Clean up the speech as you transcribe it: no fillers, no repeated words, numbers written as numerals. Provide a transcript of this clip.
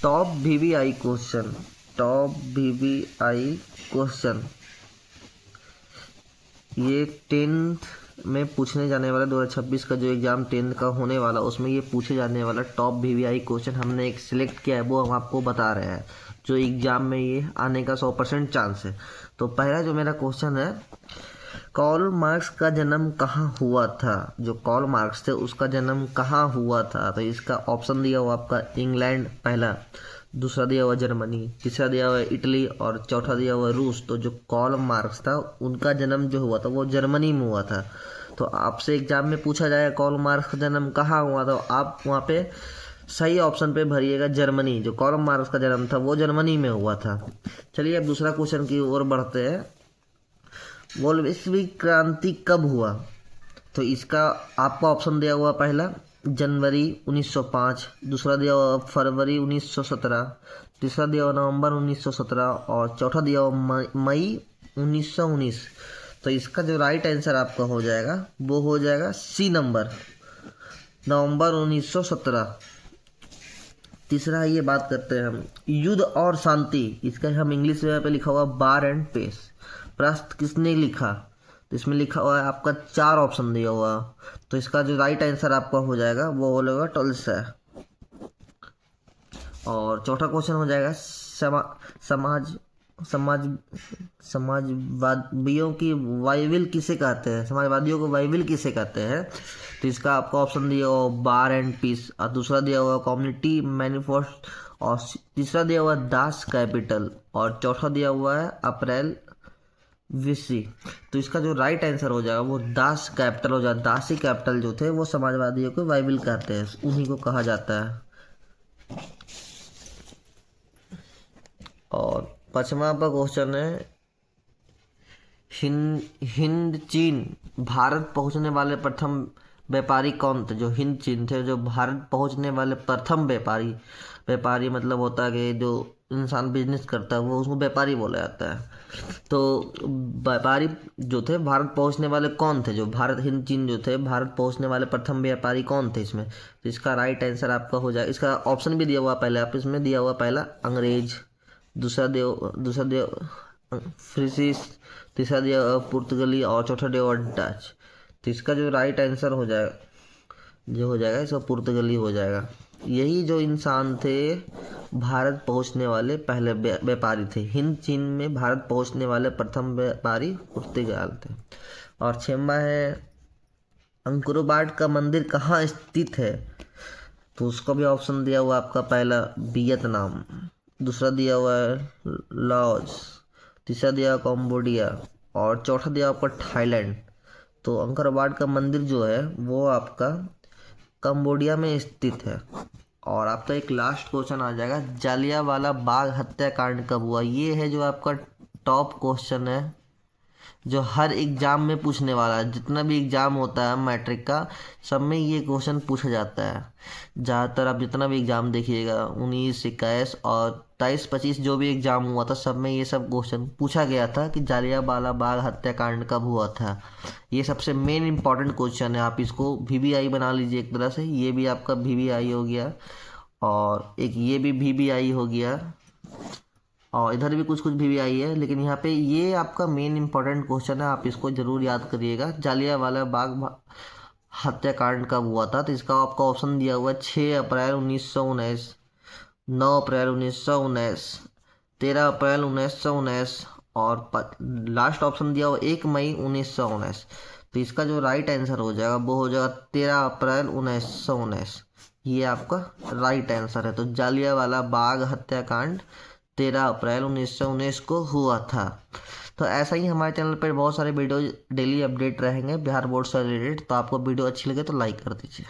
Top VVI question, top VVI question ये 10th में पूछने जाने वाला 2026 का जो एग्ज़ाम 10th का होने वाला उसमें ये पूछे जाने वाला टॉप वीवीआई क्वेश्चन हमने एक सिलेक्ट किया है, वो हम आपको बता रहे हैं जो एग्ज़ाम में ये आने का 100% चांस है। तो पहला जो मेरा क्वेश्चन है, कार्ल मार्क्स का जन्म कहाँ हुआ था? जो कार्ल मार्क्स थे उसका जन्म कहाँ हुआ था? तो इसका ऑप्शन दिया हुआ आपका इंग्लैंड पहला, दूसरा दिया हुआ जर्मनी, तीसरा दिया हुआ इटली और चौथा दिया हुआ रूस। तो जो कार्ल मार्क्स था उनका जन्म जो हुआ था वो जर्मनी में हुआ था। तो आपसे एग्जाम में पूछा जाएगा कार्ल मार्क्स का जन्म कहाँ हुआ था, आप वहाँ पे सही ऑप्शन पे भरिएगा जर्मनी। जो कार्ल मार्क्स का जन्म था वो जर्मनी में हुआ था। चलिए अब दूसरा क्वेश्चन की ओर बढ़ते हैं। वैश्विक क्रांति कब हुआ? तो इसका आपका ऑप्शन दिया हुआ पहला जनवरी 1905, दूसरा दिया हुआ फरवरी 1917, तीसरा दिया हुआ नवंबर 1917 और चौथा दिया हुआ मई 1919। तो इसका जो राइट आंसर आपका हो जाएगा वो हो जाएगा सी नंबर, नवंबर 1917। तीसरा ये बात करते हैं हम युद्ध और शांति, इसका हम इंग्लिश में यहाँ पे लिखा हुआ बार एंड पेस, प्रश्न किसने लिखा? तो इसमें लिखा हुआ है आपका 4 ऑप्शन दिया हुआ। तो इसका जो राइट आंसर आपका हो जाएगा वो हो जाएगा टॉल्स्टॉय। और चौथा क्वेश्चन हो जाएगा समाज समाज समाजवादियों की बाइबिल किसे कहते हैं? समाजवादियों को बाइबिल किसे कहते हैं? तो इसका आपका ऑप्शन दिया हुआ बार एंड पीस और दूसरा दिया हुआ कम्युनिटी मैनिफेस्टो और तीसरा दिया हुआ दास कैपिटल और चौथा दिया हुआ है अप्रैल विसी। तो इसका जो राइट आंसर हो जाएगा वो दास कैपिटल हो जाएगा। दासी कैपिटल जो थे वो समाजवादियों को बाइबिल कहते हैं, उन्हीं को कहा जाता है। और पांचवा आपका क्वेश्चन है हिंद चीन भारत पहुंचने वाले प्रथम व्यापारी कौन थे? जो हिंद चीन थे जो भारत पहुंचने वाले प्रथम व्यापारी मतलब होता है कि जो इंसान बिजनेस करता है वो उसको व्यापारी बोला जाता है। तो व्यापारी जो थे भारत पहुंचने वाले कौन थे? जो भारत हिंद चीन जो थे भारत पहुंचने वाले प्रथम व्यापारी कौन थे इसमें? तो इसका राइट आंसर आपका हो जाएगा, इसका ऑप्शन भी दिया हुआ पहले आप इसमें दिया हुआ पहला अंग्रेज, दूसरा देव फ्रिसिस, तीसरा दिया पुर्तगाली और चौथा दिया डच। तो इसका जो राइट आंसर हो जाएगा इसका पुर्तगाली हो जाएगा। यही जो इंसान थे भारत पहुंचने वाले पहले व्यापारी थे। हिंद चीन में भारत पहुंचने वाले प्रथम व्यापारी पुर्तगाल थे। और छठवां है अंकोरवाट का मंदिर कहाँ स्थित है? तो उसका भी ऑप्शन दिया हुआ आपका पहला वियतनाम, दूसरा दिया हुआ है लाओस, तीसरा दिया हुआ कम्बोडिया और चौथा दिया आपका थाईलैंड। तो अंकोरवाट का मंदिर जो है वो आपका कम्बोडिया में स्थित है। और आपका एक लास्ट क्वेश्चन आ जाएगा जालियांवाला बाग हत्याकांड कब हुआ? ये है जो आपका टॉप क्वेश्चन है जो हर एग्ज़ाम में पूछने वाला है। जितना भी एग्ज़ाम होता है मैट्रिक का सब में ये क्वेश्चन पूछा जाता है। ज़्यादातर आप जितना भी एग्ज़ाम देखिएगा 19, 21 और 23, 25 जो भी एग्ज़ाम हुआ था सब में ये सब क्वेश्चन पूछा गया था कि जालियांवाला बाग हत्याकांड कब हुआ था। ये सबसे मेन इंपॉर्टेंट क्वेश्चन है, आप इसको वीवीआई बना लीजिए एक तरह से। ये भी आपका वीवीआई हो गया और एक ये भी वीवीआई हो गया और इधर भी कुछ भी आई है, लेकिन यहाँ पे ये आपका मेन इंपॉर्टेंट क्वेश्चन है, आप इसको जरूर याद करिएगा। जालियांवाला बाग हत्याकांड कब हुआ था? तो इसका आपका ऑप्शन दिया हुआ 6 अप्रैल 1919, 9 अप्रैल 1919, 13 अप्रैल 1919 और लास्ट ऑप्शन दिया हुआ 1 मई 1919। तो इसका जो राइट आंसर हो जाएगा वो हो जाएगा 13 अप्रैल 1919। ये आपका राइट आंसर है। तो जालियांवाला बाग हत्याकांड 13 अप्रैल 1919 को हुआ था। तो ऐसा ही हमारे चैनल पर बहुत सारे वीडियो डेली अपडेट रहेंगे बिहार बोर्ड से रिलेटेड। तो आपको वीडियो अच्छी लगे तो लाइक कर दीजिए।